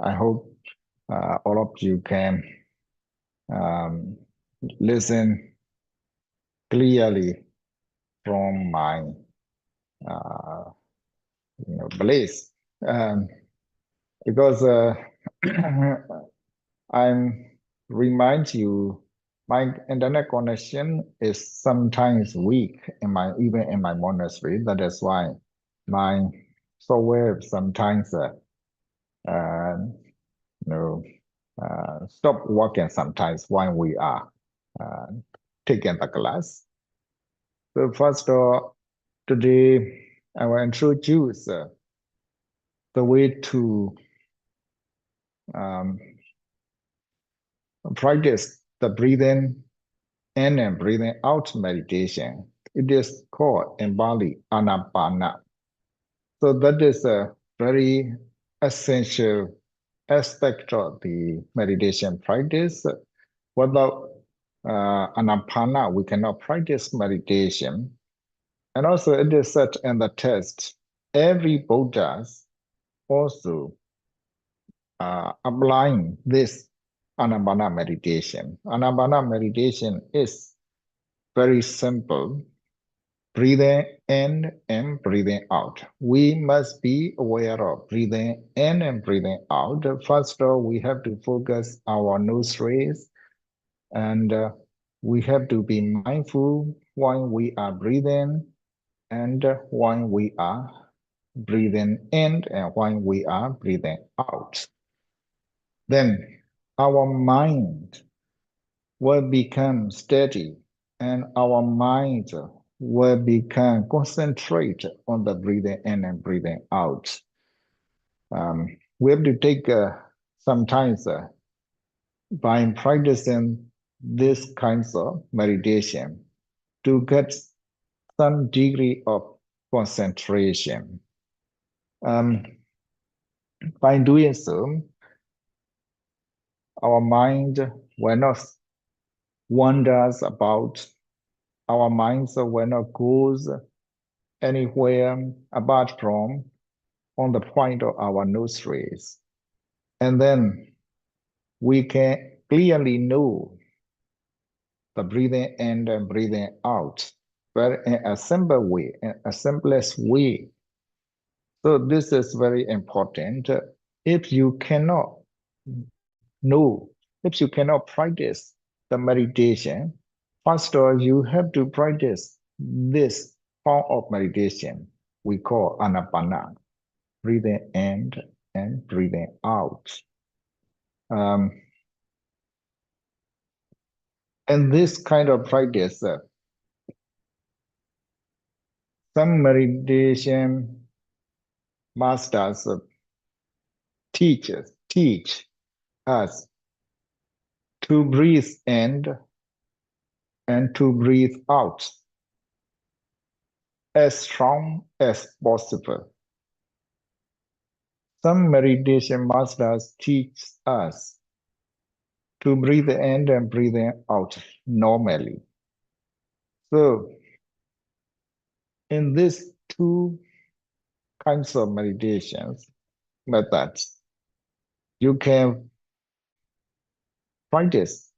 I hope all of you can listen clearly from my place, because I'm remind you my internet connection is sometimes weak even in my monastery. That is why my software sometimes uh, you know stop working sometimes when we are uh, taking the class. So first today I will introduce the way to um, practice the breathing in and breathing out meditation. It is called in Bali Ānāpānassati. So that is a very essential aspect of the meditation practice. Without Ānāpāna, we cannot practice meditation. And also it is said in the text, every Buddha also applying this Ānāpāna meditation. Ānāpāna meditation is very simple. Breathing in and breathing out. We must be aware of breathing in and breathing out. First of all, we have to focus our nostrils, and we have to be mindful when we are breathing and when we are breathing in and when we are breathing out. Then our mind will become steady and our mind will become concentrate on the breathing in and breathing out. We have to take sometimes by practicing this kinds of meditation to get some degree of concentration. By doing so, our mind will not wanders about. Our minds will not goes anywhere apart from on the point of our nostrils. And then we can clearly know the breathing in and breathing out, but in a simple way, in a simplest way. So this is very important. If you cannot know, if you cannot practice the meditation, first of all, you have to practice this form of meditation we call Ānāpāna, breathing in and breathing out. And this kind of practice, some meditation masters teach us to breathe in and to breathe out as strong as possible. Some meditation masters teach us to breathe in and breathe out normally. So in these two kinds of meditations methods, you can practice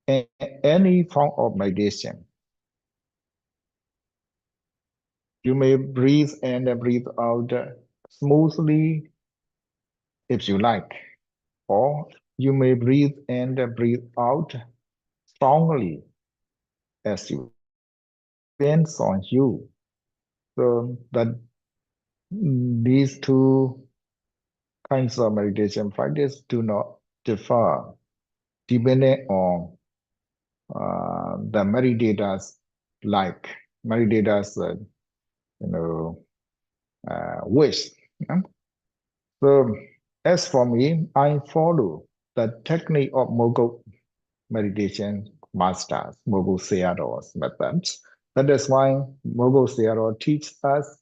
in any form of meditation. You may breathe in and breathe out smoothly if you like, or you may breathe in and breathe out strongly as you depends on you. So that these two kinds of meditation practice do not differ depending on the meditators like meditators wish. So as for me, I follow the technique of Mogul meditation masters, Mogul Sayadaw's methods. That is why Mogul Sayadaw teaches us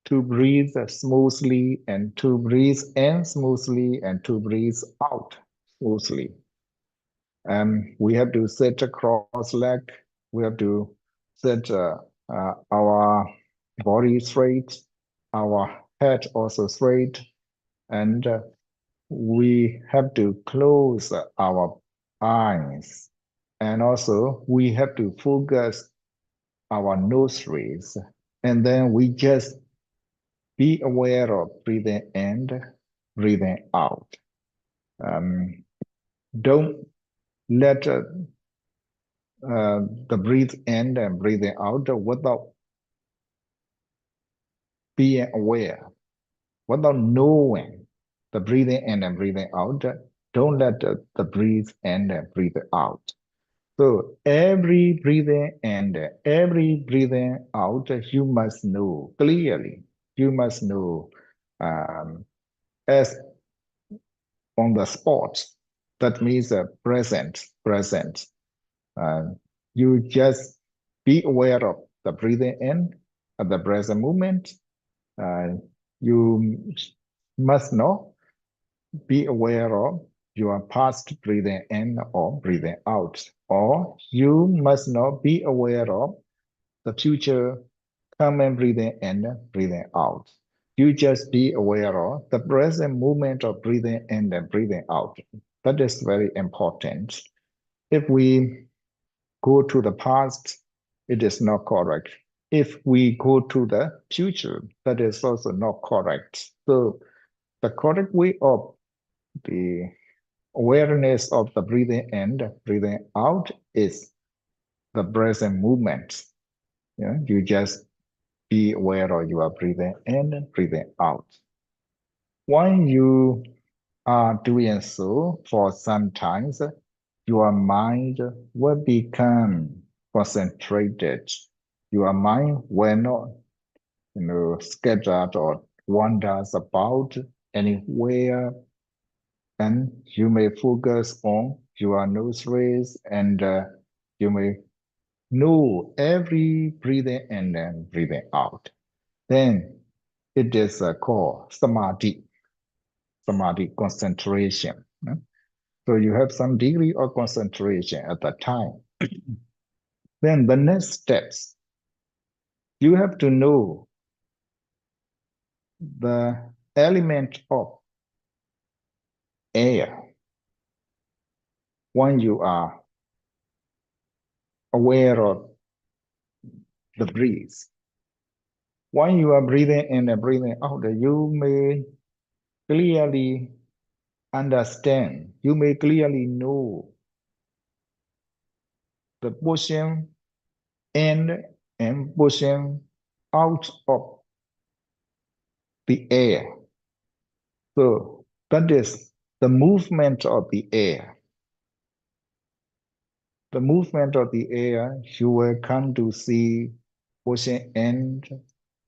to breathe smoothly and to breathe in smoothly and to breathe out smoothly. We have to sit across leg. We have to sit our body straight, our head also straight, and we have to close our eyes, and also we have to focus our nostrils, and then we just be aware of breathing in, breathing out. Don't let the breathe in and breathing out without being aware, without knowing the breathing in and breathing out. Don't let the breathe in and breathe out. So every breathing in, every breathing out, you must know clearly. You must know as on the spot. That means present. Uh, you just be aware of the breathing in at the present moment. You must not be aware of your past breathing in or breathing out, or you must not be aware of the future coming breathing in, breathing out. You just be aware of the present moment of breathing in and breathing out. That is very important. If we go to the past, it is not correct. If we go to the future, that is also not correct. So the correct way of the awareness of the breathing in, breathing out is the present movement. Yeah? You just be aware of your breathing in and breathing out. When you are doing so for some times, your mind will become concentrated. Your mind will not, scattered or wanders about anywhere, and you may focus on your nostrils, and you may know every breathing in and breathing out. Then it is called samadhi concentration. So you have some degree of concentration at that time. Then the next steps, you have to know the element of air when you are aware of the breeze. When you are breathing in and breathing out, you may clearly understand, you may clearly know the pushing in and pushing out of the air. So that is the movement of the air. The movement of the air, you will come to see pushing in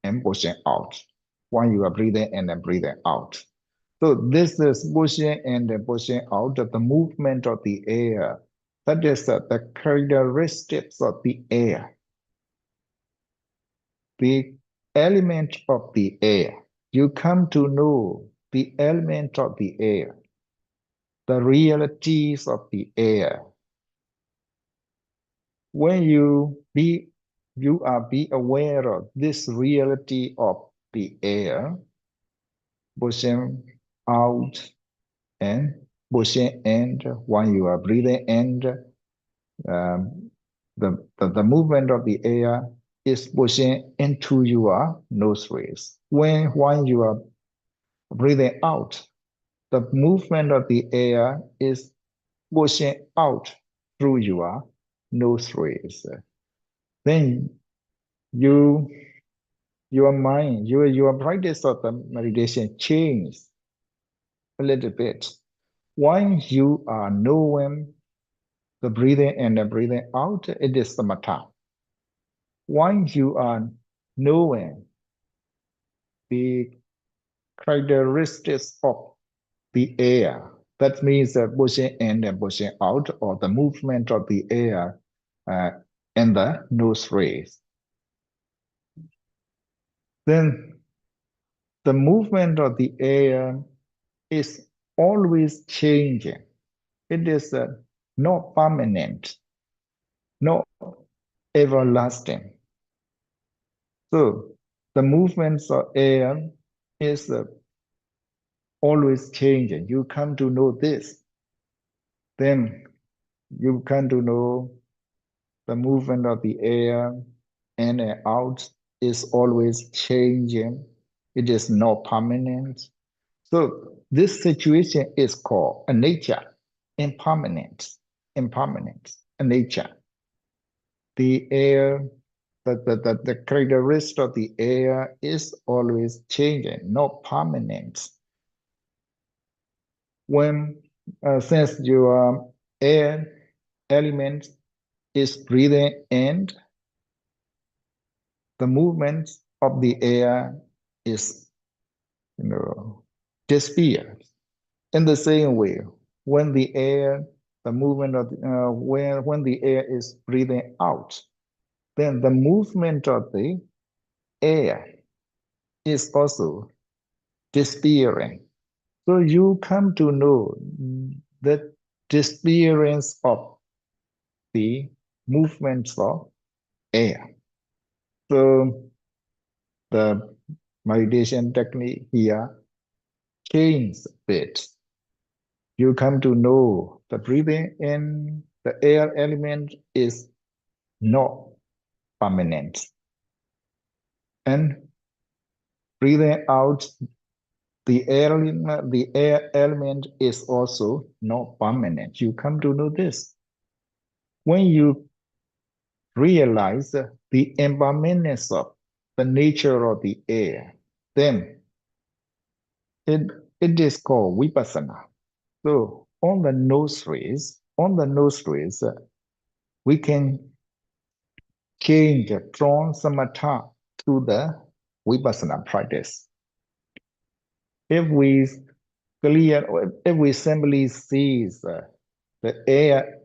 and pushing out when you are breathing in and breathing out. So this is pushing in and pushing out, the movement of the air. That is the characteristics of the air. The element of the air. You come to know the element of the air, the realities of the air. When you are be aware of this reality of the air, pushing out and pushing in when you are breathing in, the movement of the air is pushing into your nostrils. When you are breathing out, the movement of the air is pushing out through your nostrils. Then your mind, your practice of the meditation changes a little bit. When you are knowing the breathing in and breathing out, it is samatha. When you are knowing the characteristics of the air, that means pushing in and pushing out, or the movement of the air in the nostrils. Then the movement of the air is always changing. It is not permanent, not everlasting. So the movements of air is always changing. You come to know this. Then you come to know the movement of the air in and out is always changing. It is not permanent. So this situation is called a nature, impermanence, a nature. The air, the characteristic of the air is always changing, not permanent. When since your air element is breathing in, the movement of the air is, disappears. In the same way, when the air, the movement of when the air is breathing out, then the movement of the air is also disappearing. So you come to know the disappearance of the movements of air. So the meditation technique here changes a bit. You come to know the breathing in the air element is not permanent. And breathing out the air element is also not permanent. You come to know this. When you realize the impermanence of the nature of the air, then it is called vipassana. So on the nostrils, we can change from samatha to the vipassana practice. If we if we simply seize the air,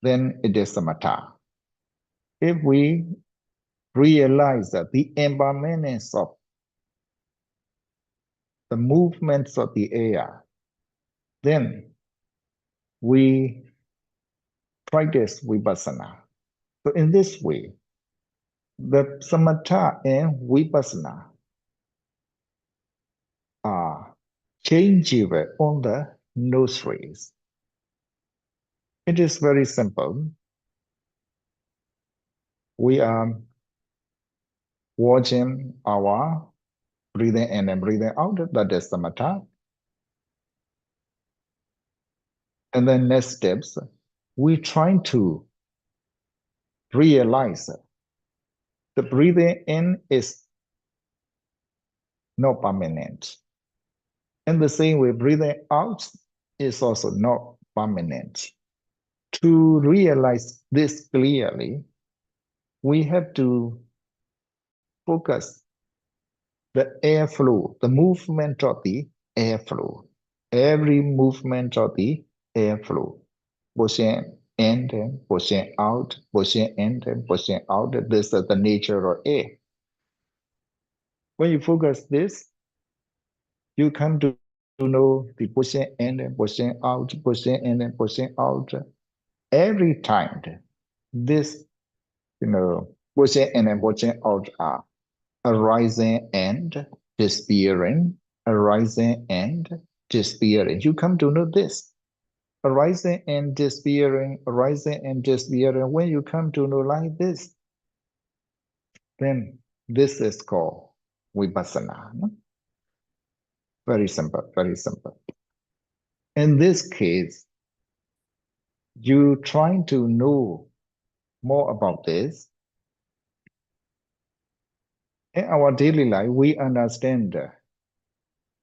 then it is samatha. If we realize that the impermanence of the movements of the air, then we practice vipassana. So in this way, the samatha and vipassana are changeable on the nostrils. It is very simple. We are watching our breathing in and breathing out, that is samatha. And then next steps, we try to realize the breathing in is not permanent. In the same way, breathing out is also not permanent. To realize this clearly, we have to focus the airflow, the movement of the airflow, every movement of the airflow, pushing in and pushing out, pushing in and pushing out. This is the nature of air. When you focus this, you come to know the pushing in and pushing out, pushing in and pushing out. Every time, this, pushing in and pushing out are arising and disappearing, arising and disappearing. You come to know this. Arising and disappearing, arising and disappearing. When you come to know like this, then this is called vipassana. No? Very simple, very simple. In this case, you trying to know more about this. In our daily life, we understand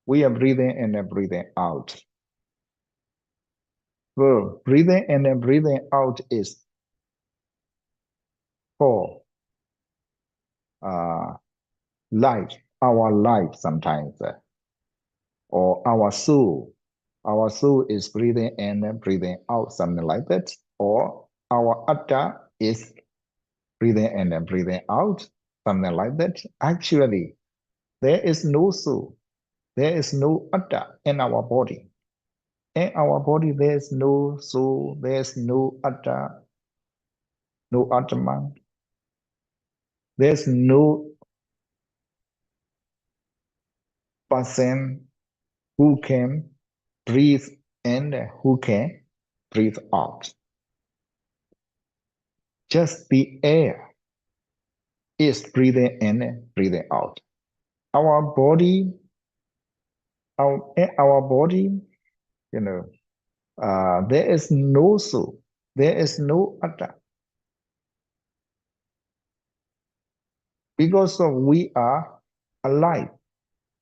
we are breathing in and breathing out. So breathing in and breathing out is called life, our life sometimes, or our soul. Our soul is breathing in and breathing out, something like that. Or our atta is breathing in and breathing out, something like that. Actually, there is no soul. There is no atta in our body. In our body, there is no soul, there is no atta, no atman. There's no person who can breathe in, who can breathe out. Just the air is breathing in, breathing out. Our body, our body, there is no soul, there is no atta. Because we are alive,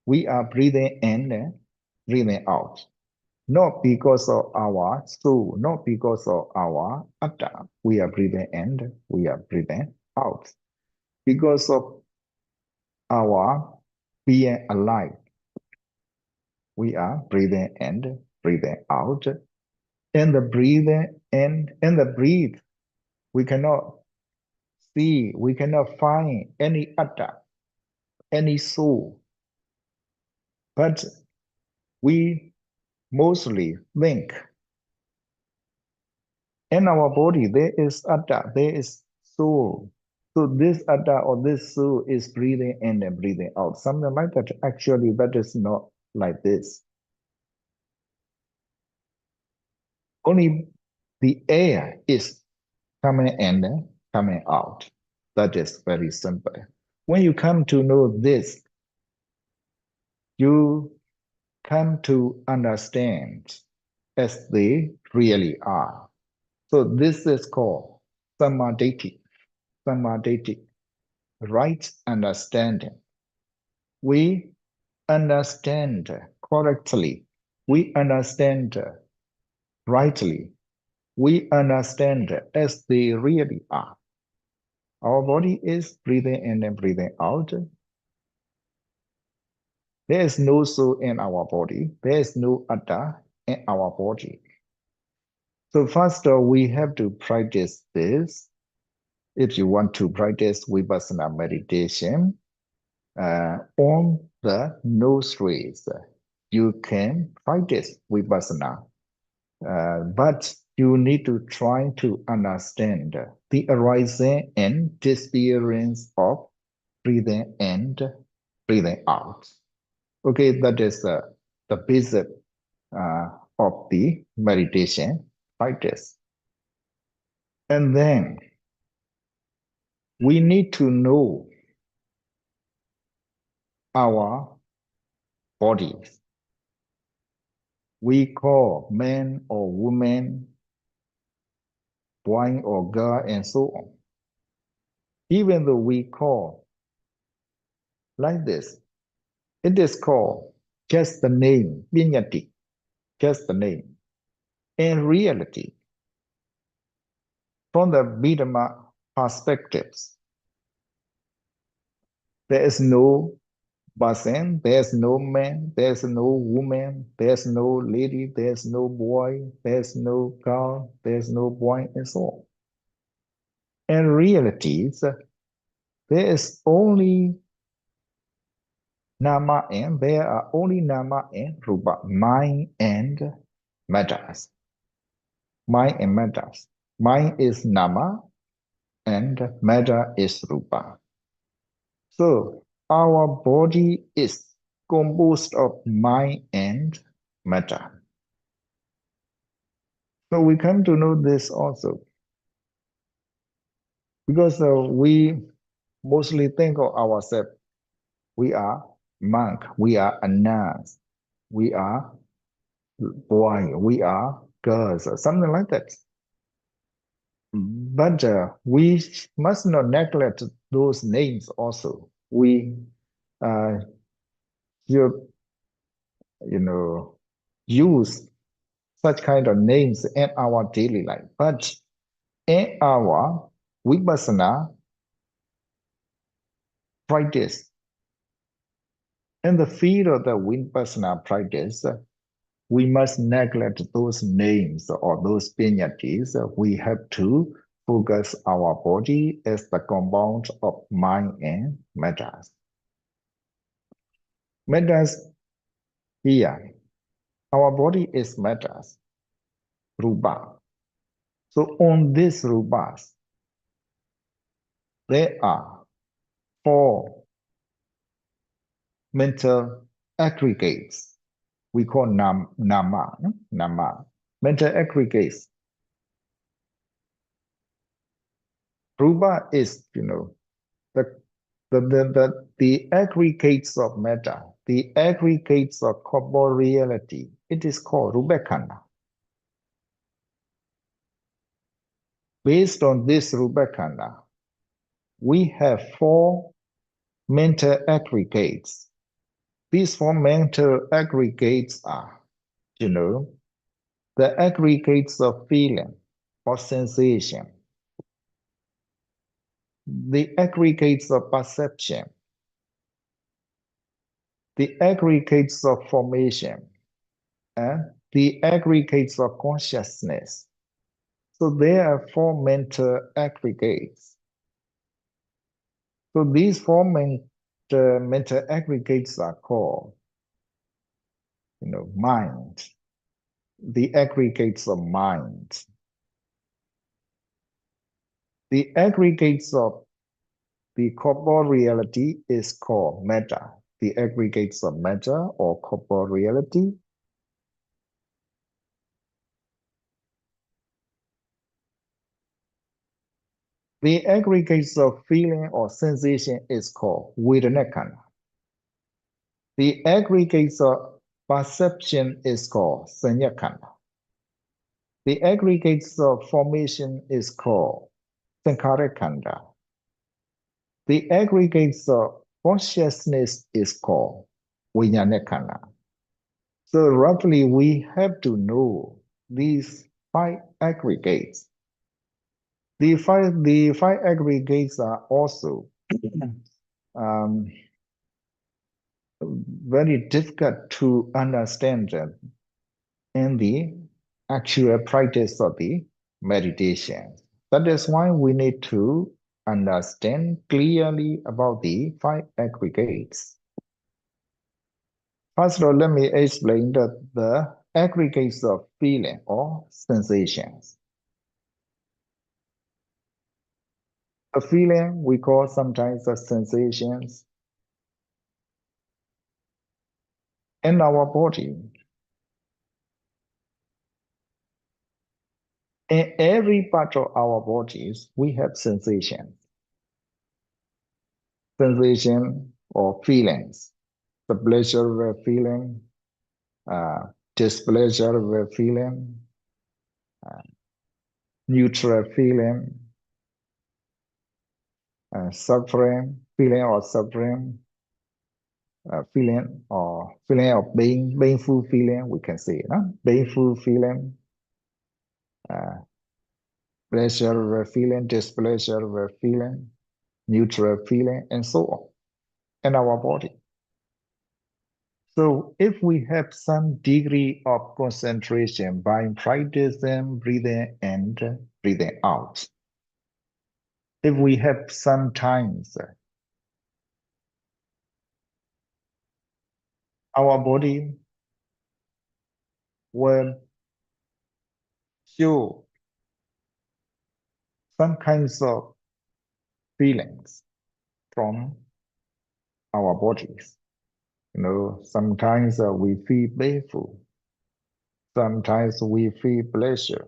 we are breathing in, breathing out. Not because of our soul, not because of our atta, we are breathing in, we are breathing out. Because of our being alive, we are breathing in, breathing out. And the breathing in and the breathe, we cannot see, we cannot find any atta, any soul. But we mostly think in our body there is atta, there is soul. So this atta or this soul is breathing in and breathing out. Something like that. Actually, that is not like this. Only the air is coming in and coming out. That is very simple. When you come to know this, you come to understand as they really are. So this is called samadhi, samadhi, right understanding. We understand correctly. We understand rightly. We understand as they really are. Our body is breathing in and breathing out. There is no soul in our body. There is no atta in our body. So first, we have to practice this. If you want to practice Vipassana meditation on the nostrils, you can practice Vipassana. But you need to try to understand the arising and disappearance of breathing in, breathing out. Okay, that is the basic of the meditation practice. And then we need to know our bodies. We call man or woman, boy or girl, and so on. Even though we call like this, it is called just the name, vinyati, just the name. In reality, from the Vedana perspectives, there is no person, there's no man, there's no woman, there's no lady, there's no boy, there's no girl, there's no boy, and so on. In reality, there is only nama and there are only nama and rupa, mind and matters. Mind and matters. Mind is nama and matter is rupa. So our body is composed of mind and matter. So we come to know this also. Because we mostly think of ourselves, we are monk, we are a nun, we are boy, we are girls, or something like that. But we must not neglect those names also. We should, use such kind of names in our daily life. But in our Vipassana practice, in the field of the Vipassana practice, we must neglect those names or those pinyatis. We have to focus our body as the compound of mind and matters. Matters here, our body is matters, rupa. So on these rupas, there are four mental aggregates. We call nama, no? Nama. Mental aggregates. Rupa is, the aggregates of matter, the aggregates of corporeality. It is called Rupakkhanda. Based on this Rupakkhanda, we have four mental aggregates. These four mental aggregates are, the aggregates of feeling or sensation, the aggregates of perception, the aggregates of formation, and the aggregates of consciousness. So there are four mental aggregates. So these four mental aggregates are called, mind, the aggregates of mind. The aggregates of the corporeality is called matter. The aggregates of matter or corporeality. The aggregates of feeling or sensation is called Vedanākkhanda. The aggregates of perception is called Saññakkhanda. The aggregates of formation is called Saṅkhārakkhanda. The aggregates of consciousness is called Viññānakkkhanda. So roughly we have to know these five aggregates. The five aggregates are also very difficult to understand in the actual practice of the meditation. That is why we need to understand clearly about the five aggregates. First of all, let me explain the aggregates of feeling or sensations. A feeling we call sometimes the sensations in our body. In every part of our bodies, we have sensations. Sensation or feelings. The pleasure we're feeling, displeasure we're feeling, neutral feeling, suffering, feeling or suffering, feeling of being, painful feeling, we can say, painful feeling, pleasure we're feeling, displeasure we're feeling, neutral feeling, and so on in our body. So if we have some degree of concentration by practicing breathing and breathing out, if we have some times, our body will show some kinds of feelings from our bodies. Sometimes we feel painful. Sometimes we feel pleasure.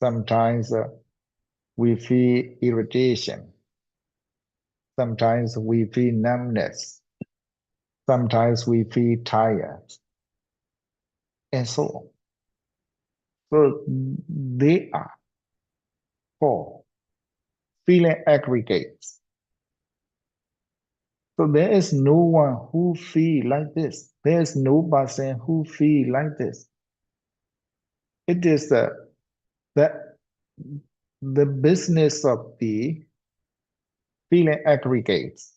Sometimes we feel irritation. Sometimes we feel numbness. Sometimes we feel tired. And so on. So they are called feeling aggregates. So there is no one who feel like this. There is no person who feel like this. It is the business of the feeling aggregates.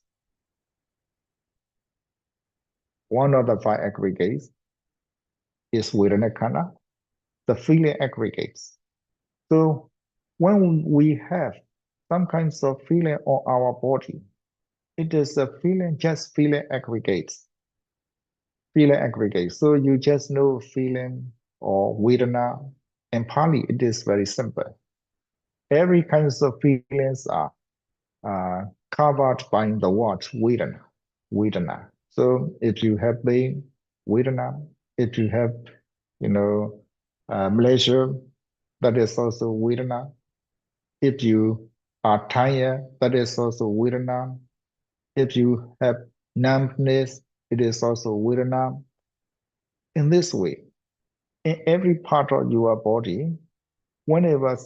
One of the five aggregates is Vedanākkhanda, the feeling aggregates. So when we have some kinds of feeling on our body, it is a feeling, just feeling aggregates. Feeling aggregates. So you just know feeling or Vedana. In Pali, it is very simple. Every kinds of feelings are covered by the word Vedana. Vedana. So if you have pain, Vedana. If you have, pleasure, that is also Vedana. If you are tired, that is also Vedana. If you have numbness, it is also Vedana. In this way, in every part of your body, whenever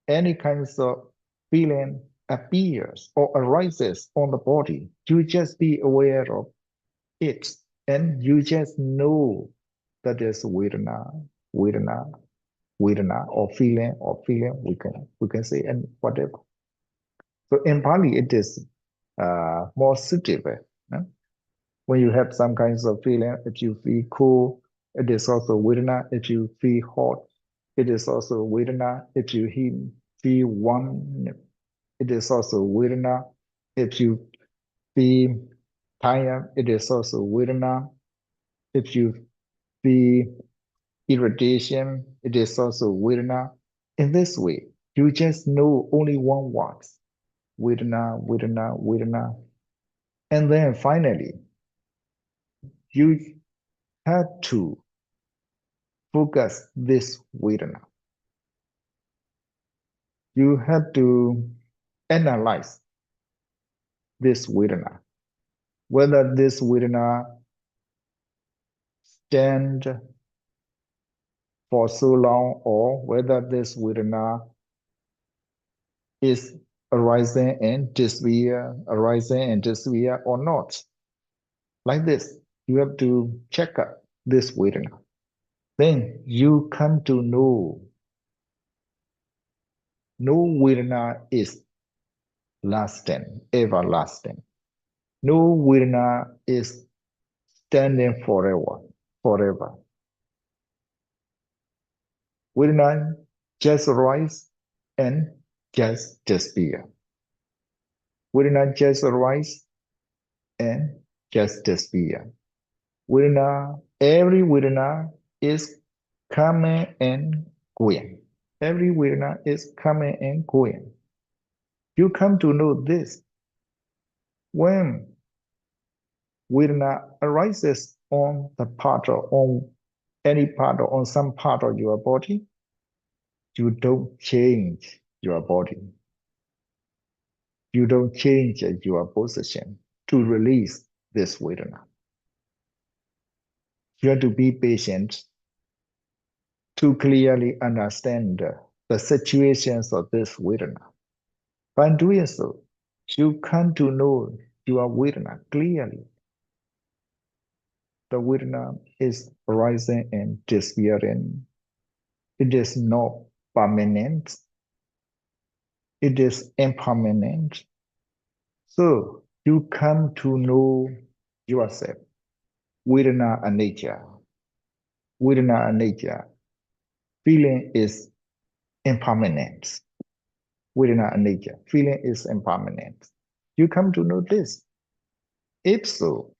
any kinds of feeling appears or arises on the body, you just be aware of it and you just know that is Vedana, Vedana, Vedana, or feeling, we can say, and whatever. So in Pali, it is more suitable. No? When you have some kinds of feeling, if you feel cool, it is also Vedana. If you feel hot, it is also Vedana. If you feel warm, it is also Vedana. If you feel tired, it is also Vedana. If you feel irritation, it is also Vedana. In this way, you just know only one word, Vedana, Vedana, Vedana. And then finally, you have to focus this Vedana. You have to analyze this Vedana, whether this Vedana stand for so long or whether this Vedana is arising and disappear, arising and disappear or not. Like this, you have to check up this Vedana. Then you come to know no Vedana is lasting, everlasting. No Vedana is standing forever, forever. Vedana just arise and just disappear. Vedana just arise and just disappear. Vedana, every Vedana is coming and going. Every Vedana is coming and going. You come to know this when Vedana arises on the part or on any part or on some part of your body, you don't change your body. You don't change your position to release this Vedana. You have to be patient to clearly understand the situations of this Vedana. By doing so, you come to know your Vedana clearly. The Vedana is rising and disappearing. It is not permanent. It is impermanent. So you come to know yourself. Vedana and nature. Vedana and nature. Feeling is impermanent. Vedana and nature. Feeling is impermanent. You come to know this. If so,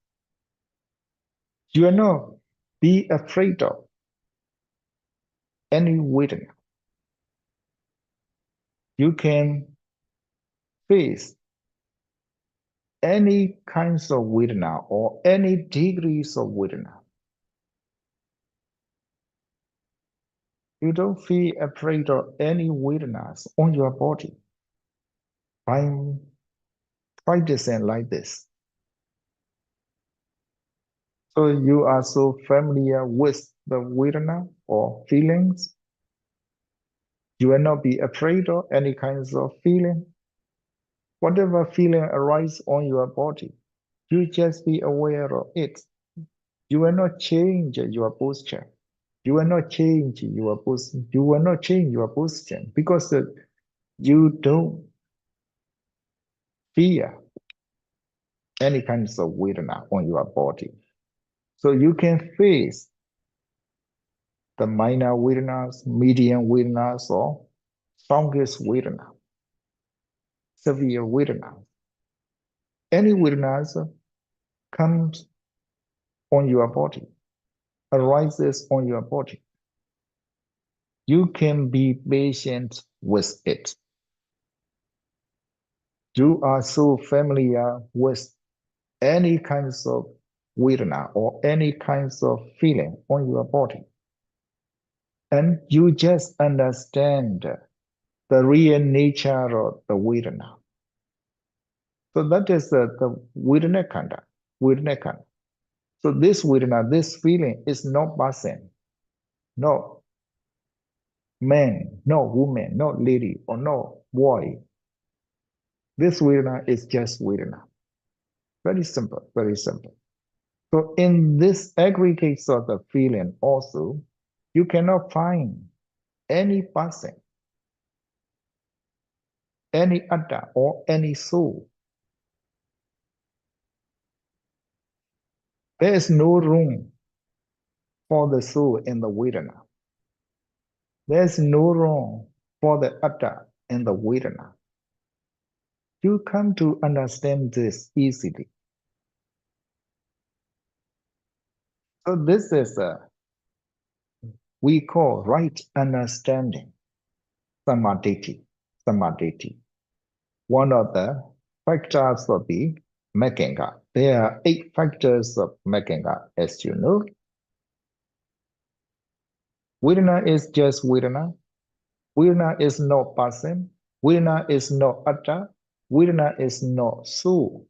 you are not be afraid of any Vedana. You can face any kinds of Vedana or any degrees of Vedana. You don't feel afraid of any Vedanas on your body by practicing like this. So you are so familiar with the Vedana or feelings. You will not be afraid of any kinds of feeling. Whatever feeling arises on your body, you just be aware of it. You will not change your posture. You will not change your position. You will not change your position because you don't fear any kinds of Vedana on your body. So you can face the minor Vedanas, medium Vedanas, or strongest Vedana, severe Vedana. Any Vedanas comes on your body, arises on your body. You can be patient with it. You are so familiar with any kinds of Vedana or any kinds of feeling on your body. And you just understand the real nature of the Vedana. So that is the Vedana Kanda. Vedana Kanda. So this Vedana, this feeling is not person, no man, no woman, no lady, or no boy. This Vedana is just Vedana. Very simple, very simple. So in this aggregates of the feeling also, you cannot find any person, any atta, or any soul. There is no room for the soul in the Vedana. There is no room for the atta in the Vedana. You come to understand this easily. So this is we call right understanding, samadhi, samadhi. One of the factors of the Mekenga. There are 8 factors of Mekenga, as you know. Vedana is just Vedana. Vedana is no person. Vedana is no atta. Vedana is no soul.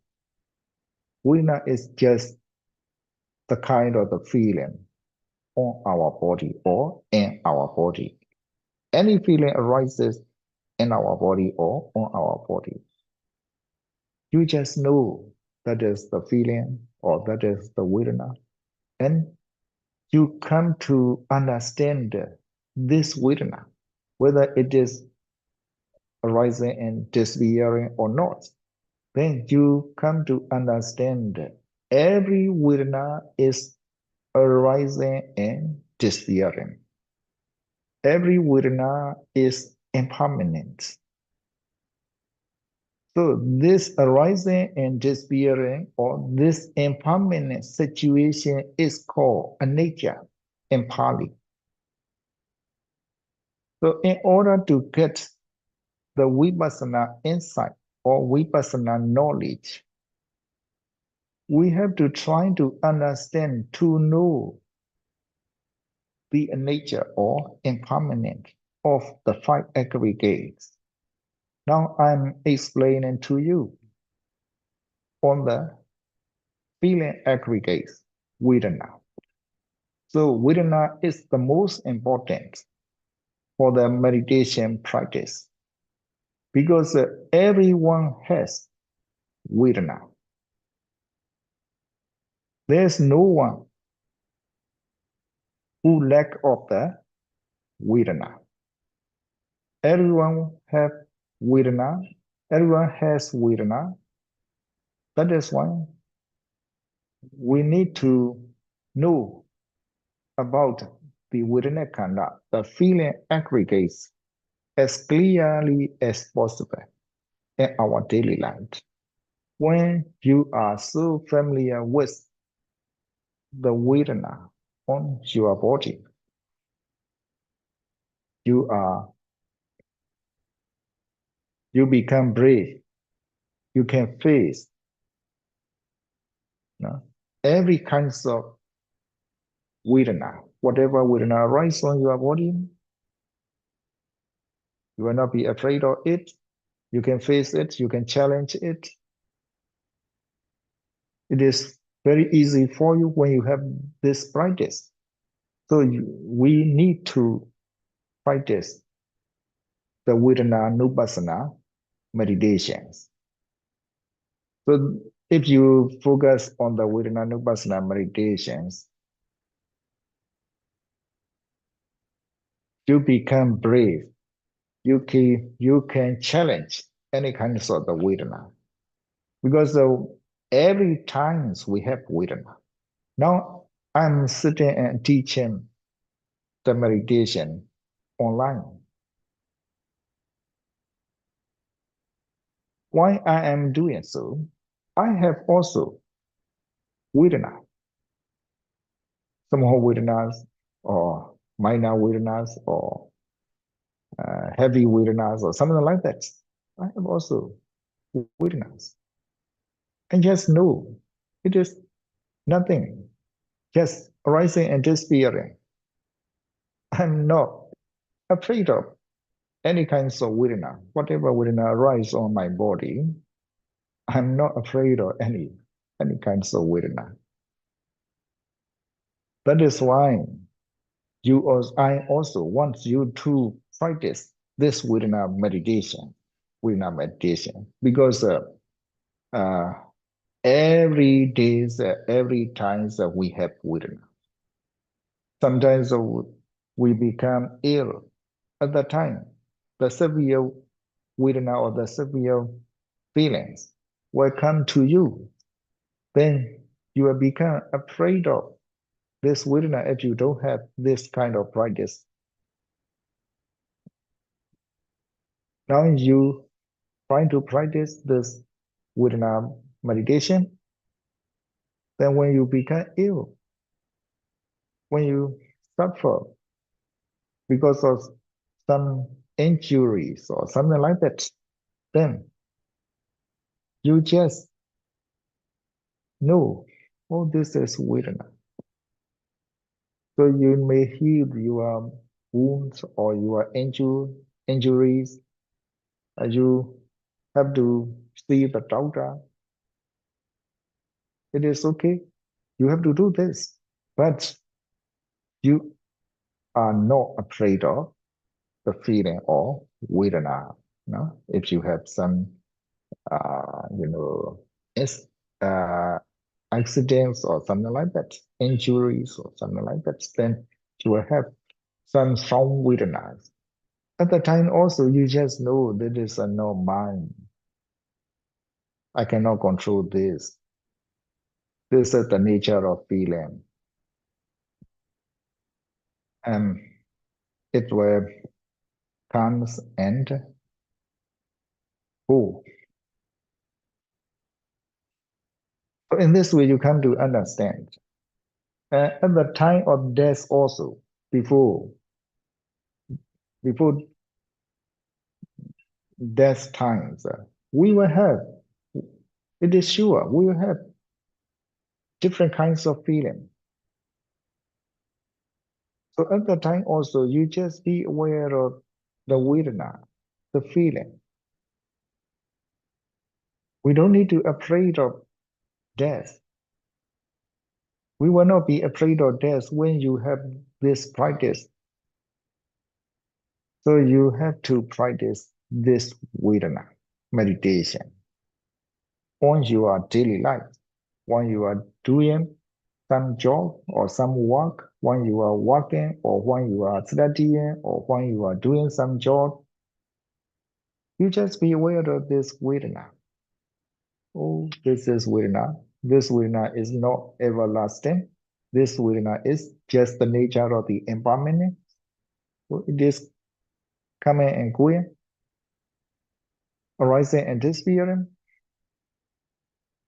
Vedana is just the kind of the feeling on our body or in our body. Any feeling arises in our body or on our body. You just know that is the feeling or that is the Vedana. And you come to understand this Vedana, whether it is arising and disappearing or not. Then you come to understand every Vedana is arising and disappearing. Every Vedana is impermanent. So this arising and disappearing or this impermanent situation is called anicca in Pali. So in order to get the vipassana insight or vipassana knowledge, we have to try to understand, to know the nature or impermanence of the 5 aggregates. Now I'm explaining to you on the feeling aggregates, Vedana. So Vedana is the most important for the meditation practice because everyone has Vedana. There's no one who lack of the Vedana. Everyone have Vedana. Everyone has Vedana. That is why we need to know about the Vedana Kanda, the feeling aggregates, as clearly as possible in our daily life. When you are so familiar with the Vedana on your body, you become brave. You can face every kinds of Vedana. Whatever Vedana arises on your body, you will not be afraid of it. You can face it. You can challenge it. It is very easy for you when you have this practice. So we need to practice the Vedanānupassanā meditations. So if you focus on the Vedanānupassanā meditations, you become brave. You can challenge any kind of the Vedana. Because every time we have Vedana. Now I'm sitting and teaching the meditation online. Why I am doing so? I have also Vedana. Some more Vedanas or minor Vedanas or heavy Vedanas or something like that. I have also Vedanas. And just know it is Nothing, just arising and disappearing. I'm not afraid of any kinds of Vedana. Whatever Vedana arises on my body, I'm not afraid of any kinds of Vedana. That is why I also want you to practice this Vedana meditation, because uh, every day, every time that we have Vedana, sometimes we become ill. At the time, the severe Vedana or the severe feelings will come to you. Then you will become afraid of this Vedana if you don't have this kind of practice. Now you trying to practice this Vedana meditation, then when you become ill, when you suffer because of some injuries or something like that, then you just know, oh, this is Vedana. So you may heal your wounds or your injuries. You have to see the doctor. It is okay. You have to do this. But you are not afraid of the feeling of Vedana. No? If you have some, you know, is, uh, accidents or something like that, injuries or something like that, then you will have some strong Vedanas. At the time also, you just know that is a no mind. I cannot control this. This is the nature of feeling. And it will comes and go. So in this way, you come to understand. At the time of death also, before before death times, we will have, it is sure, we will have different kinds of feeling. So at the time also, you just be aware of the Vedana, the feeling. We don't need to afraid of death. We will not be afraid of death when you have this practice. So you have to practice this Vedana meditation on your daily life. When you are doing some job or some work, when you are working or when you are studying or when you are doing some job, you just be aware of this Vedana. Oh, this is Vedana. This Vedana is not everlasting. This Vedana is just the nature of the impermanent. So it is coming and going, arising and disappearing.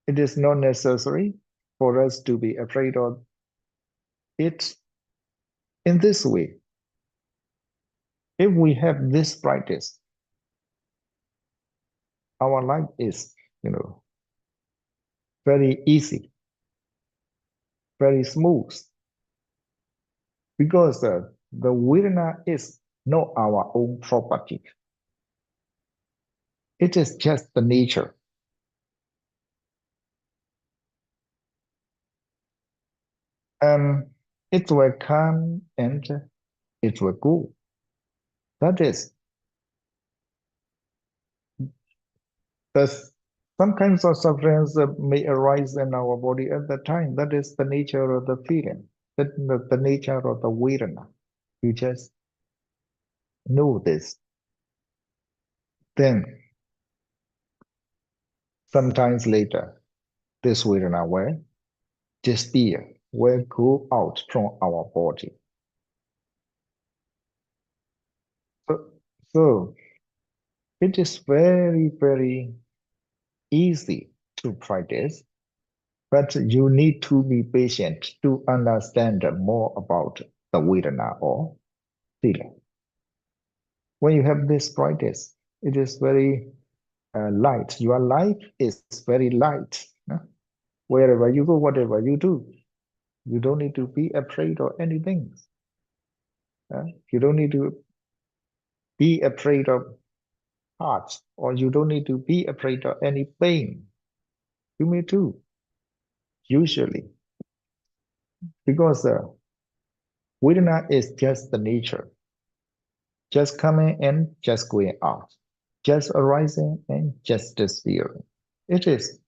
It is not necessary for us to be afraid of it in this way. If we have this practice, our life is, very easy, very smooth, because the Vedana is not our own property. It is just the nature. And it will come and it will go. That is, there's some kinds of sufferings that may arise in our body at the time. That is the nature of the feeling, the nature of the Vedana. You just know this. Then, sometimes later, this Vedana will disappear, will go out from our body. So, so it is very, very easy to practice, but you need to be patient to understand more about the Vedana or feeling. When you have this practice, it is very light. Your life is very light. No? Wherever you go, whatever you do, you don't need to be afraid of anything. You don't need to be afraid of heart, or you don't need to be afraid of any pain. You may too, usually, because Vedana is just the nature, just coming and just going out, just arising and just disappearing. It is.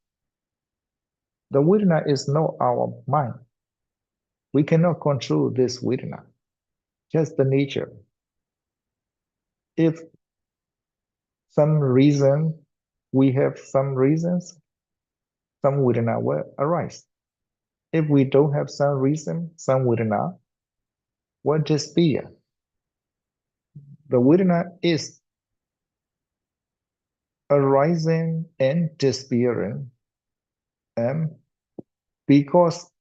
The Vedana is not our mind. We cannot control this Vedana, just the nature. If some reason, we have some reasons, some Vedana will arise. If we don't have some reason, some Vedana will disappear. The Vedana is arising and disappearing because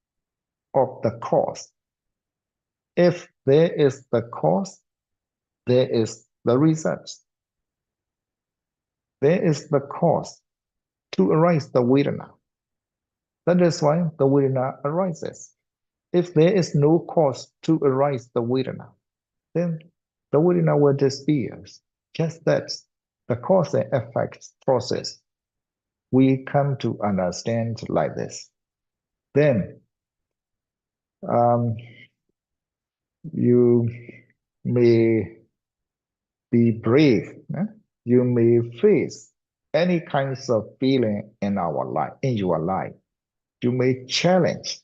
of the cause. If there is the cause, there is the result. There is the cause to arise the Vedana. That is why the Vedana arises. If there is no cause to arise the Vedana, then the Vedana will disappear. Just that, the cause and effect process, we come to understand like this. Then you may be brave. You may face any kinds of feeling in our life, in your life. You may challenge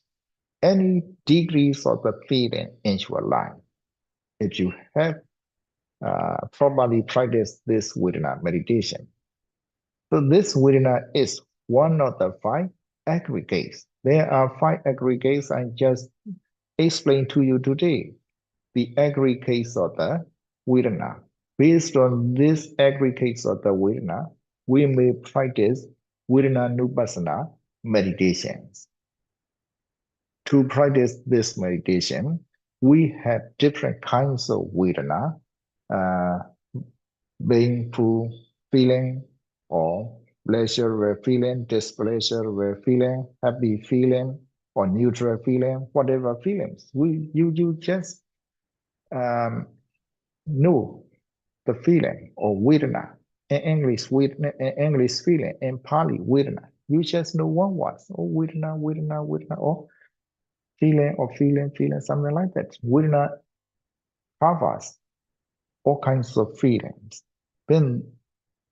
any degrees of the feeling in your life. If you have properly practiced this Vedana meditation. So this Vedana is one of the 5 aggregates. There are 5 aggregates I just explained to you today. The aggregates of the Vedana. Based on these aggregates of the Vedana, we may practice Vedanānupassanā meditations. To practice this meditation, we have different kinds of Vedana, painful feeling or pleasure feeling, displeasure feeling, happy feeling, or neutral feeling, whatever feelings. You just know the feeling or Vedana. In English, feeling, in Pali, Vedana. You just know one word. Oh, Vedana, Vedana, Vedana, or feeling, something like that. Vedana covers all kinds of feelings. Then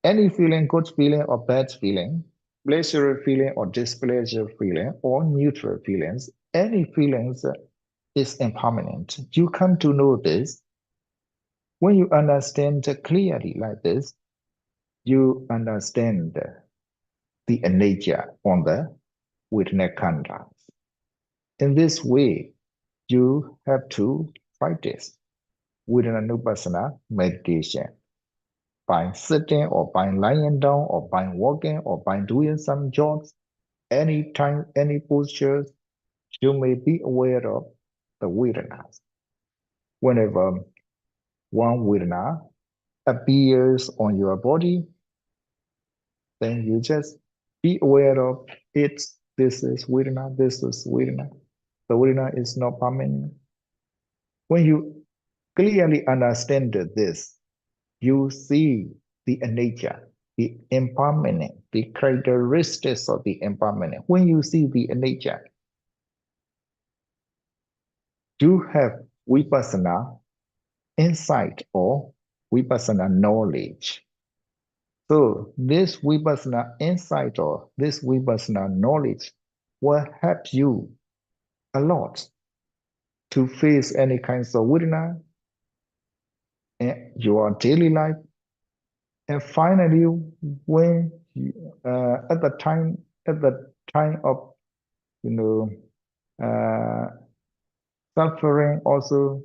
any feeling, good feeling or bad feeling, pleasure feeling or displeasure feeling, or neutral feelings, any feelings is impermanent. You come to know this. When you understand clearly like this, you understand the nature on the Vedana khandhas. In this way, you have to practice Vedanānupassanā meditation by sitting or by lying down or by walking or by doing some jobs, anytime, any posture, you may be aware of the Vedanas. Whenever one Vedana appears on your body, then you just be aware of it. This is Vedana, this is Vedana. The Vedana is not permanent. When you clearly understand this, you see the nature, the impermanent, the characteristics of the impermanent. When you see the nature, you have vipassana insight or vipassana knowledge. So this vipassana insight or this vipassana knowledge will help you a lot to face any kinds of Vedana in your daily life. And finally, when at the time of suffering, also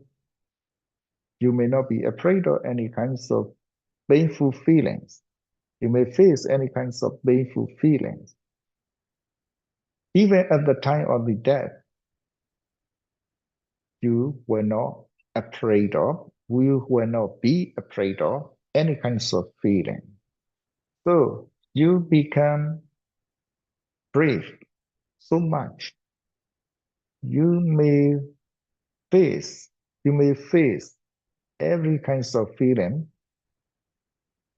you may not be afraid of any kinds of painful feelings. You may face any kinds of painful feelings. Even at the time of the death, you will not afraid of, you will not be afraid of any kinds of feeling. So you become brave, so much. You may face every kinds of feeling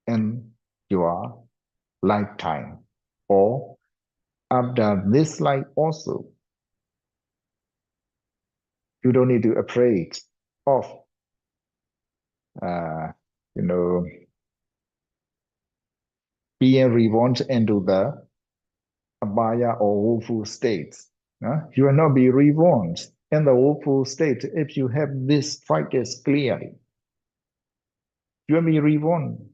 in your lifetime, or after this life also. You don't need to afraid of you know, being reborn into the abaya or woeful states. You will not be reborn in the woeful state if you have this practice clearly. You will be reborn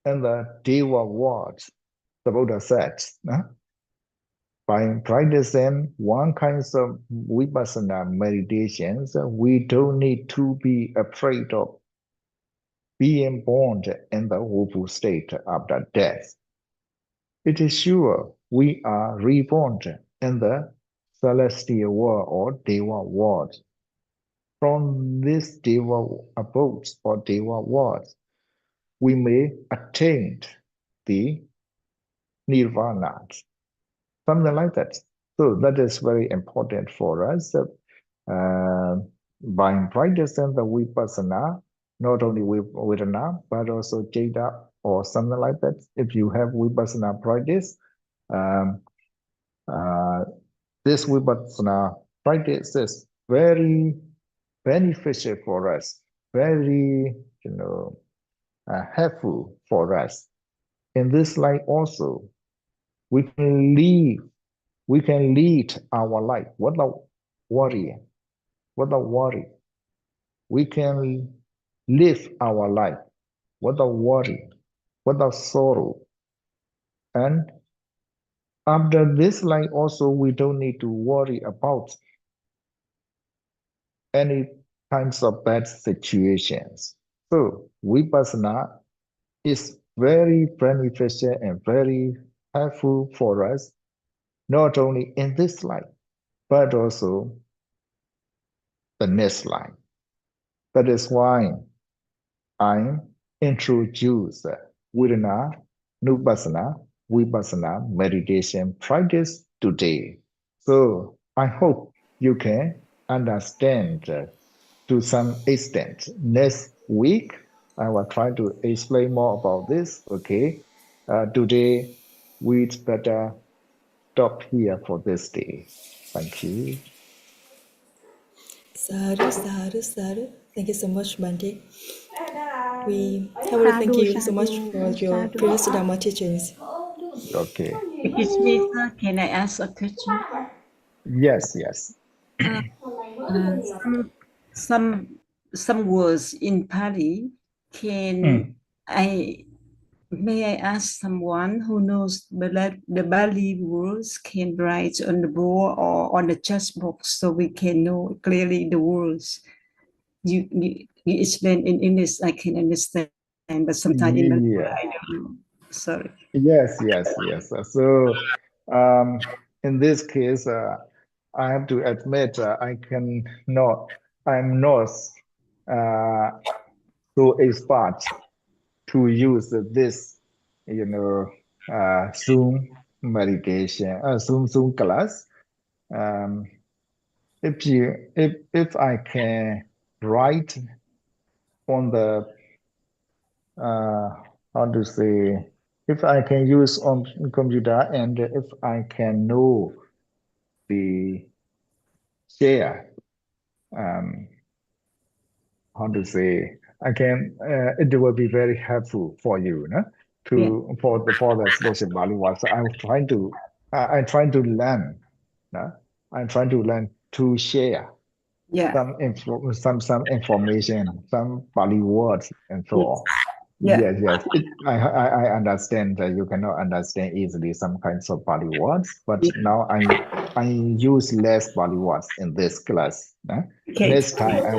in the Deva world, the Buddha said. By practicing one kind of vipassana meditations, we don't need to be afraid of being born in the woeful state after death. It is sure we are reborn in the celestial world or Deva world. From this Deva abode or Deva world, we may attain the nirvana, something like that. So that is very important for us. By practicing the vipassana, not only with Vedana, but also Jada or something like that. If you have vipassana practice, this vipassana practice is very beneficial for us, very helpful for us. In this life also, we can lead our life without worry. We can live our life without worry, without sorrow. And after this life also, we don't need to worry about any kinds of bad situations. So vipassana is very beneficial and very helpful for us, not only in this life, but also the next life. That is why I introduce Vedanānupassanā, vipassana meditation practice today. So I hope you can understand to some extent. Next week, I will try to explain more about this. Okay. Today, we'd better stop here for this day. Thank you. Sadhu, sadhu, sadhu. Thank you so much, Bante. We heartily thank you so much for your previous Dharma teachings. Okay. Excuse me, sir. Can I ask a question? Yes. Some words in Pali. May I ask someone who knows the Bali words can write on the board or on the chat box so we can know clearly the words? You explain in English, I can understand, but sometimes in Bali, I don't know. Sorry. Yes. So, in this case, I have to admit I'm not so expert to use this, Zoom meditation, Zoom class. Um, if I can write on the how to say, if I can use on computer and if I can know the share, how to say, I can it will be very helpful for you, no? For the special value was I'm trying to learn, no? I'm trying to learn to share some information, some Bali words and so on. Yes. I understand that you cannot understand easily some kinds of Bali words, but now I use less Bali words in this class. Okay. Next time I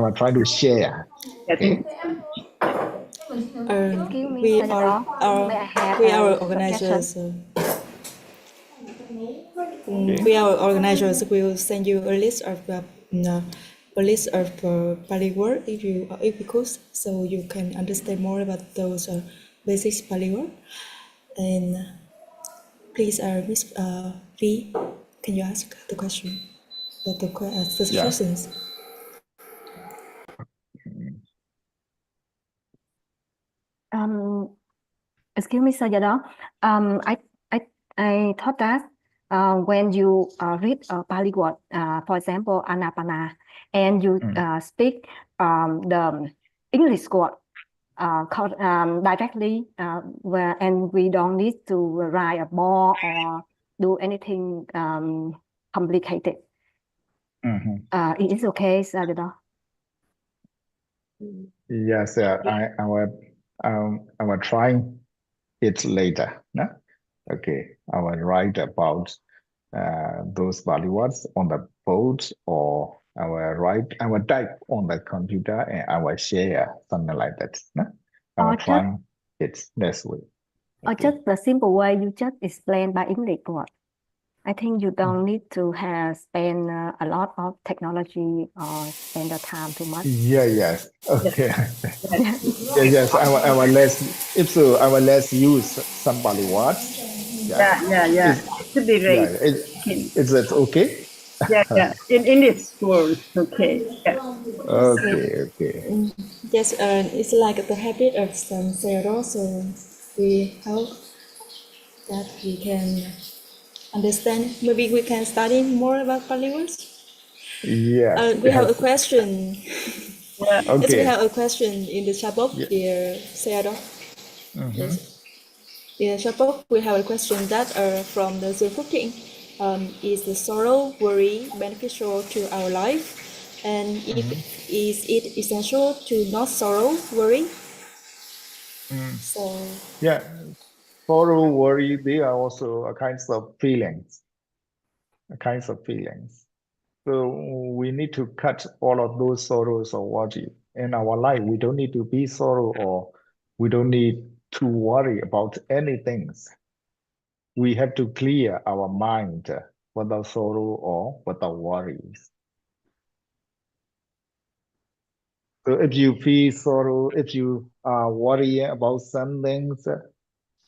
will try to share. Okay. Excuse me, We Father are Law. May I have we are a suggestion? organizers. We are organizers. We will send you a list of Pali word if you could, so you can understand more about those basic Pali word. And please, V, can you ask the question? The Yeah. questions. Excuse me, Sir Yadaw. I thought that when you read a Pali word, for example, Ānāpānassati, and you speak the English word directly, and we don't need to write a more or do anything complicated. It is okay, Sir Yadaw. Yes, I will try it later. No? Okay, I will write about those Pali words on the board, or I will type on the computer and I will share something like that. No? I will try it this way. Or just the simple way you just explain by English word. I think you don't need to spend a lot of technology or spend the time too much. Yes. Okay. Yes. I will less. If so, I will less use some Pali words. Yeah. It should be great. Is that okay? Yeah. In this world, okay. Yeah. Okay. Yes, it's like the habit of some zero, so we hope that we can understand. Maybe we can study more about Pali words. Yes. We have a question. Yeah. Okay. Yes, we have a question in the chat box, dear Sayadaw. Yes. In the chat box, we have a question that from the Zulfuking. Is the sorrow, worry beneficial to our life? And is it essential to not sorrow, worry? So yeah, sorrow, worry, they are also a kinds of feelings. So we need to cut all of those sorrows or worry in our life. We don't need to be sorrow, or we don't need to worry about anything. We have to clear our mind without sorrow or without worries. So if you feel sorrow, if you are worrying about some things,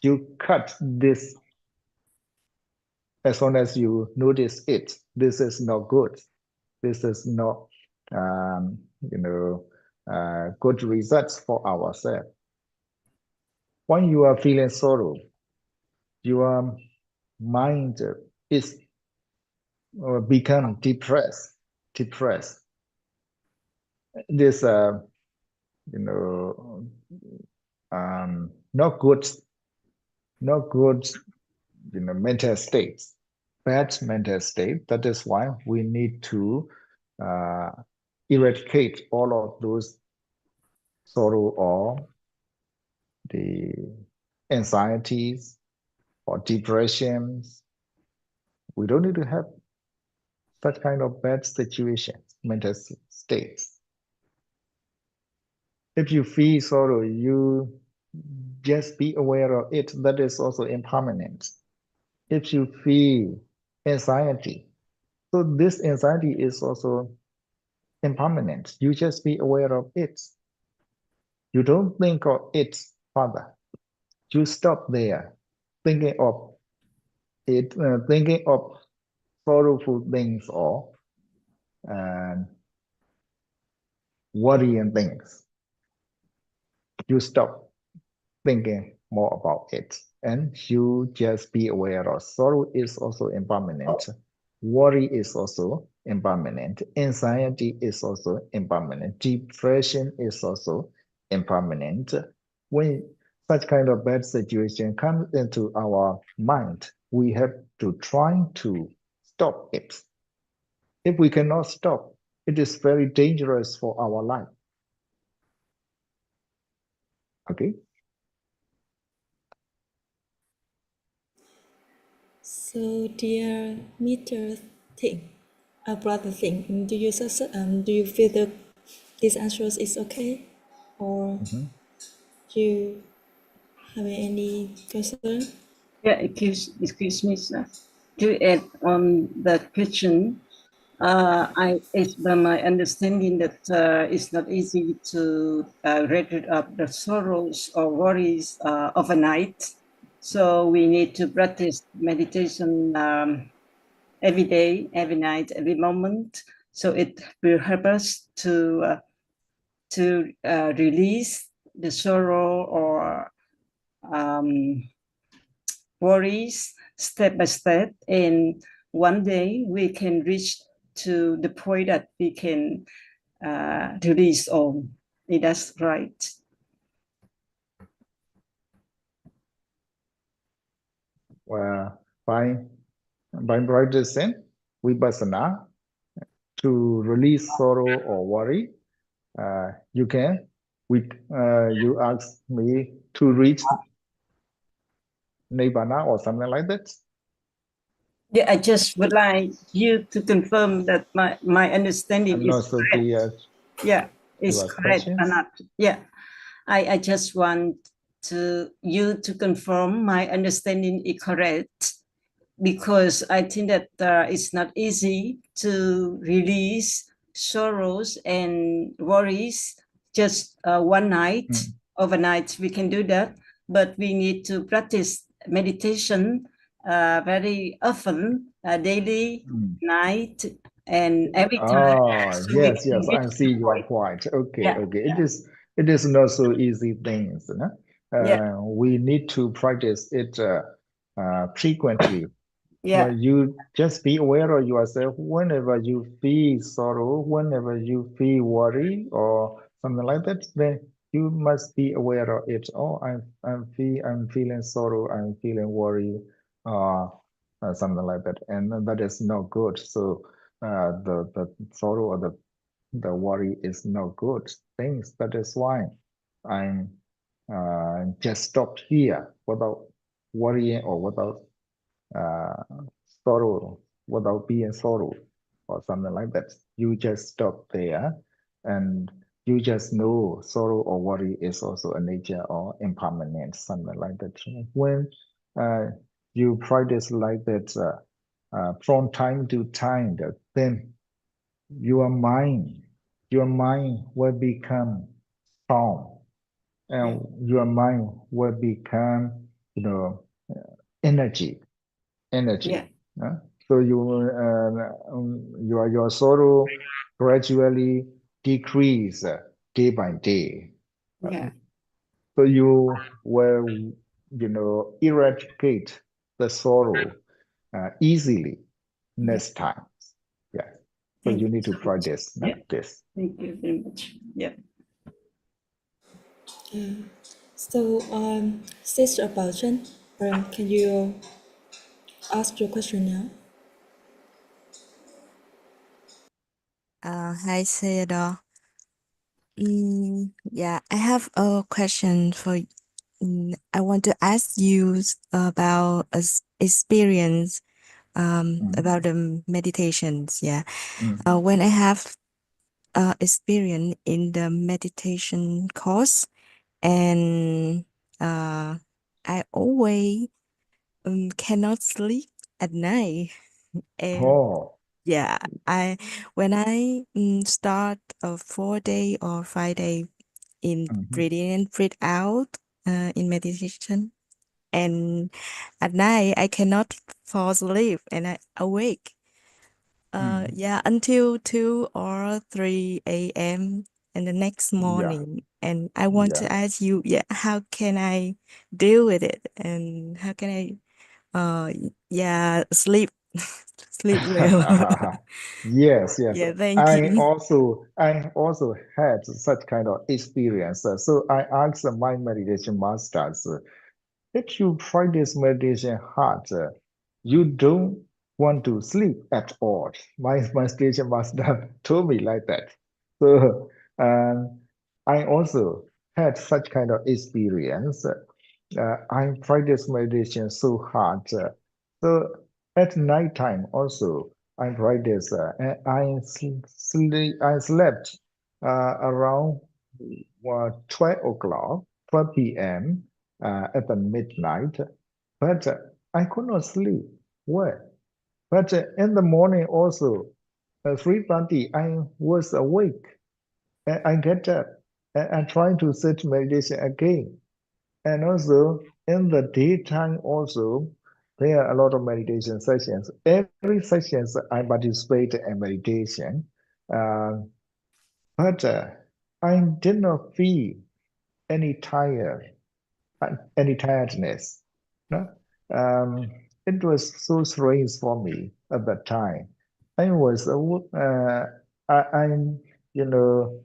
you cut this as soon as you notice it. This is not good. This is not, good results for ourselves. When you are feeling sorrow, your mind is become depressed. This, not good, mental states, bad mental state. That is why we need to eradicate all of those sorrow or the anxieties or depressions. We don't need to have such kind of bad situations, mental states. If you feel sorrow, you just be aware of it. That is also impermanent. If you feel anxiety, so this anxiety is also impermanent. You just be aware of it. You don't think of it further. You stop there, thinking of it, thinking of sorrowful things or worrying things. You stop thinking more about it, and you just be aware of sorrow is also impermanent. Worry is also impermanent. Anxiety is also impermanent. Depression is also impermanent. When such kind of bad situation comes into our mind, we have to try to stop it. If we cannot stop, it is very dangerous for our life. Okay. So, dear Mr. Thing, brother Thing, do you feel that this answer is okay, or do you have any concern? Yeah, excuse me, sir. To add on the question, it's by my understanding that it's not easy to get rid of the sorrows or worries overnight. So we need to practice meditation every day, every night, every moment. So it will help us to release the sorrow or worries step by step, and one day we can reach to the point that we can release all. That's right. Well, by practicing vipassana to release sorrow or worry, you ask me to reach Nibbana or something like that. Yeah, I just would like you to confirm that my understanding I'm not is so correct. clear. Yeah, it's You ask correct or questions? not. Yeah, I just want you to confirm my understanding is correct, because I think that it's not easy to release sorrows and worries just one night, overnight. We can do that, but we need to practice meditation very often, daily, night, and every time. Oh, yes, yes, I see your point. Okay, Yeah. okay. It is not so easy things, no? Yeah. We need to practice it frequently. Yeah. But you just be aware of yourself whenever you feel sorrow, whenever you feel worry or something like that, then you must be aware of it. Oh, I'm feeling sorrow, I'm feeling worry, uh, something like that, and that is not good. So the sorrow or the worry is not good things. That is why I'm just stop here without worrying or without uh, sorrow, without being sorrow or something like that. You just stop there and you just know sorrow or worry is also a nature or impermanent, something like that. When you practice like that from time to time, then your mind, your mind will become strong, and your mind will become, energy. Yeah. So your sorrow gradually decrease day by day. Yeah. So you will, eradicate the sorrow easily next time. Yeah. So Thank you you need to so much. practice Yeah. this. Thank you very much. Yeah. So, Sister Baochen, can you ask your question now? Hi, Theodore. Yeah, I have a question for you. I want to ask you about experience about the meditations. Yeah. When I have experience in the meditation course, and I always cannot sleep at night. And Oh. yeah, when I start a 4 day or 5 day in breathing in, breathe out in meditation, and at night I cannot fall asleep and I awake. Yeah, until 2 or 3 a.m. in the next morning. And I want to ask you, how can I deal with it? And how can I sleep well? Yes, yes. Yeah, thank you. I also had such kind of experience. So I asked my meditation masters, if you practice meditation hard, you don't want to sleep at all. My meditation master told me like that. So I also had such kind of experience. I practice meditation so hard. So at night time also, I practice. I slept around 12 o'clock, 12 p.m. At the midnight, but I could not sleep well. But in the morning also, 3:30, I was awake. And I get up and I try to sit meditation again. And also in the daytime also, there are a lot of meditation sessions. Every sessions I participate in meditation, but I did not feel any tiredness. No? It was so strange for me at that time. I was, you know,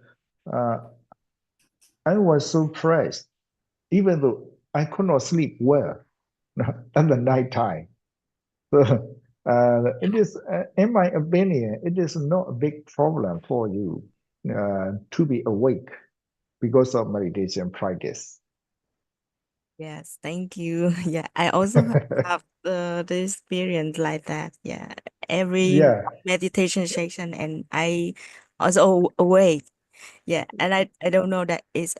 uh, I was so pressed, even though I could not sleep well at the night time. So it is, in my opinion, it is not a big problem for you to be awake because of meditation practice. Yes, thank you. Yeah, I also have the experience like that. Yeah, every Yeah, meditation session, and I also awake. Yeah, and I don't know that it's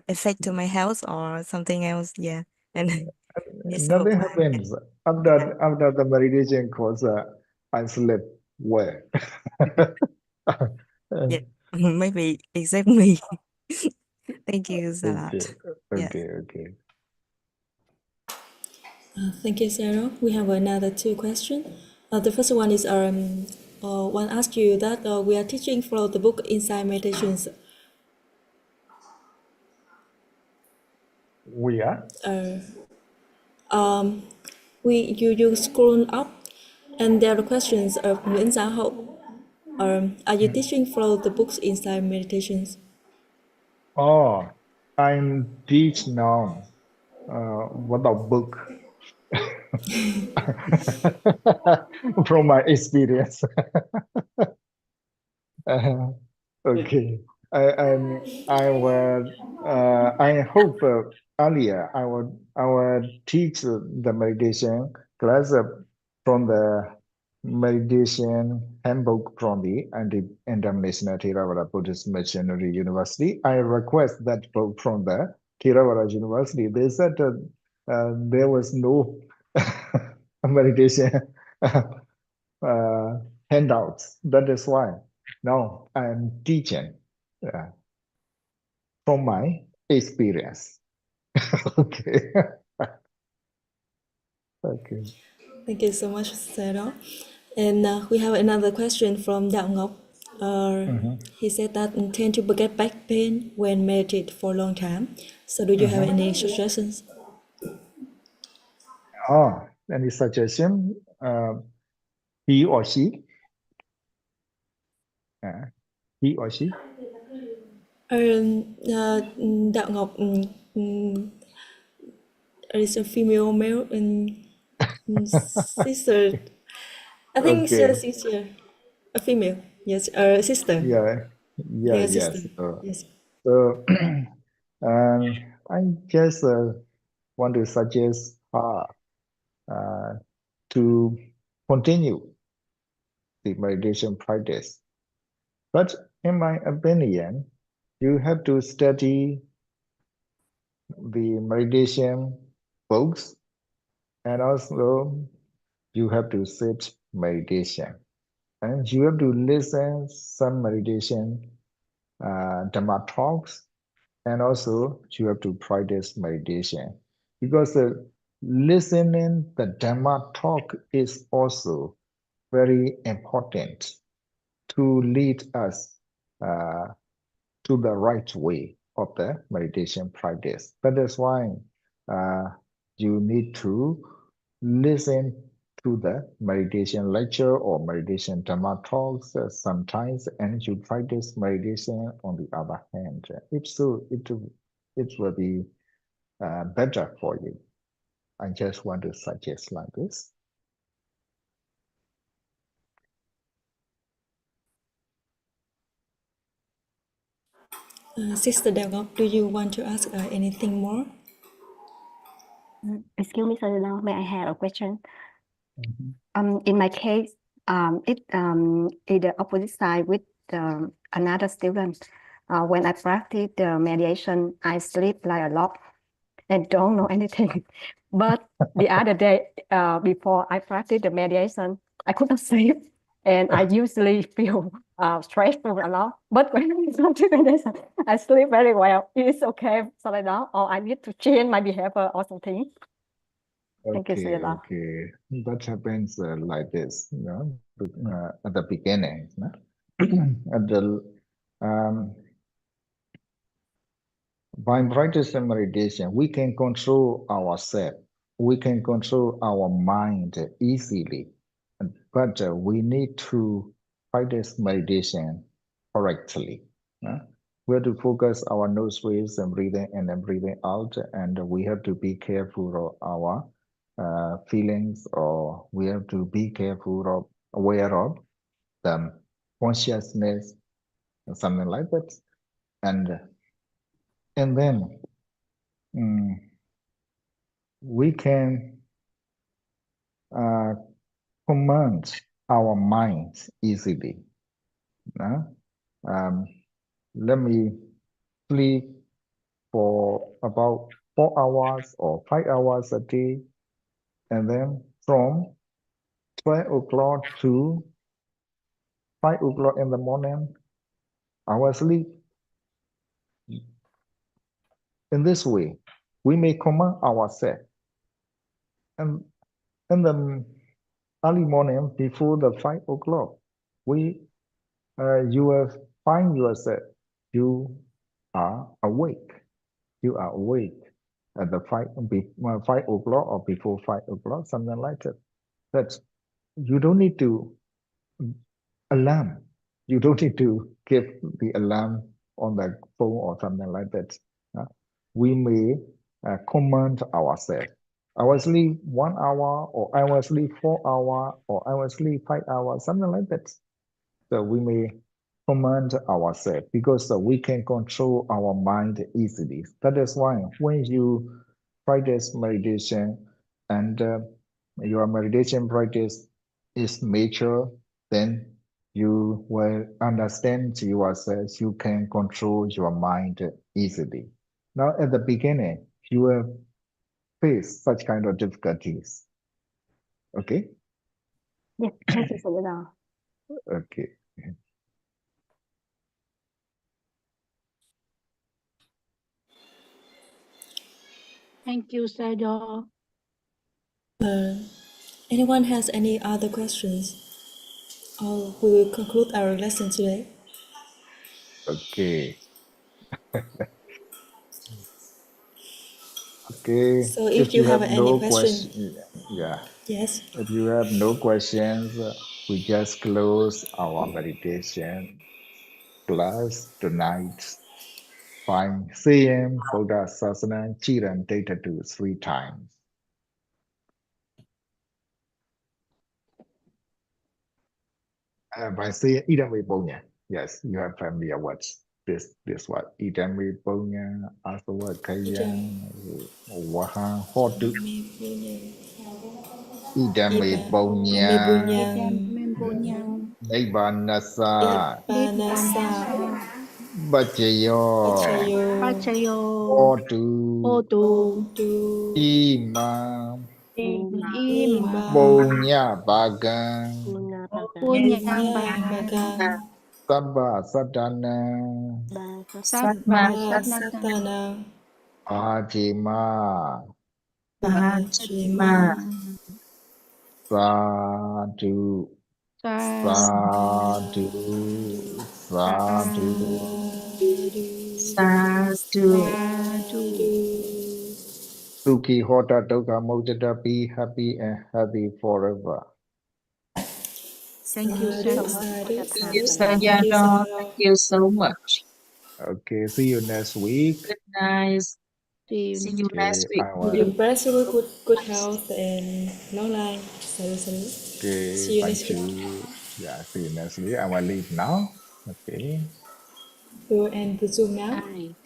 effect to my health or something else. Yeah, and it's so nothing quiet. happens Yeah, after the meditation course. I sleep well. yeah, maybe except me. Thank you a Okay, lot. Yes. okay. Thank you, Sarah. We have another two questions. The first one is one asked you that we are teaching from the book Inside Meditations. We are. You scroll up, and there are questions of Nguyễn Gia Hậu. Are you teaching from the books Inside Meditations? Oh, I'm teach now. What a book. From my experience. Okay. I will. I hope earlier I will teach the meditation class from the meditation handbook from the International Theravada Buddhist Missionary University. I request that book from the Theravada University. They said there was no meditation handouts. That is why now I'm teaching from my experience. Okay. Okay. Thank you so much, Sarah. And we have another question from Đạo Ngọc. He said that tend to get back pain when meditate for a long time. So do you have any suggestions? Oh, any suggestion? He or she? He or she? Đạo Ngọc is a female, male, and sister. I think it's Okay. a sister, a female. Yes, a sister. Yeah. I think a Yes. sister. Yes. So I just want to suggest her to continue the meditation practice. But in my opinion, you have to study the meditation books, and also you have to sit meditation, and you have to listen some meditation Dhamma talks, and also you have to practice meditation, because listening the Dhamma talk is also very important to lead us to the right way of the meditation practice. That is why you need to listen to the meditation lecture or meditation Dhamma talks sometimes, and you practice meditation on the other hand. If so, it will be better for you. I just want to suggest like this. Sister Đạo Ngọc, do you want to ask anything more? Excuse me, Sir, may I have a question? In my case, it is the opposite side with another student. When I practice the meditation, I sleep like a lot and don't know anything. But the other day, before I practice the meditation, I could not sleep, and I usually feel stressful a lot. But when I practice meditation, I sleep very well. It's okay, so like that, or I need to change my behavior or something. Thank you, Okay, Sayadaw. okay. That happens like this, at the beginning. At the by practicing meditation, we can control ourselves. We can control our mind easily, but we need to practice meditation correctly. We have to focus our nostrils and breathing in and breathing out, and we have to be careful of our feelings, or we have to be careful of aware of the consciousness, something like that, and then we can command our minds easily. Let me sleep for about 4 hours or 5 hours a day, and then from 12 o'clock to 5 o'clock in the morning, I will sleep. In this way, we may command ourselves. And in the early morning, before the 5 o'clock, you will find yourself, you are awake. You are awake at the 5 o'clock or before 5 o'clock, something like that. That you don't need to alarm. You don't need to give the alarm on the phone or something like that. We may command ourselves. I will sleep 1 hour, or I will sleep 4 hours, or I will sleep 5 hours, something like that. So we may command ourselves, because we can control our mind easily. That is why when you practice meditation and your meditation practice is mature, then you will understand yourself. You can control your mind easily. Now, at the beginning, you will face such kind of difficulties. Okay? Yeah, thank you, Sayadaw. Okay. Thank you, Sayadaw. Anyone has any other questions? Or we will conclude our lesson today. Okay. Okay. So If if you you have have any no question, yeah. yes. If you have no questions, we just close our meditation class tonight. Fine. Saying Vedanānupassanā Chiran data 3 times. By saying Idam Punya. Yes, you have familiar words. This word. Idam Punya, Asawa Kayang, Waha Hotu. Idam Punya, Mempunyang Vedanānupassanā, Ānāpānassati, Bacayo, Pachayo Hotu, Otu Otu, Imam, Ima Punya Bagang, Punya Punyang Punya Bagang Bagang, Sabba Sadana, Satma Satnatana Satana, Ajima, Majima, Sadhu, Sadhu, Sadhu. Sadhu, Sukhi Hota Toka Mojada, be happy and healthy forever. Thank you, Sadhu, Sayadaw. Sadhu, Thank you, Thank you, Sayadaw. Sayadaw. Thank you so much. Okay, see you next week. Good night. See See you. you next week. I You will. bless you with good health and long life. Sadhu, sadhu. Okay, See you thank next week. you. Yeah, see you next week. I will leave now. Okay. We will end the Zoom now. Bye.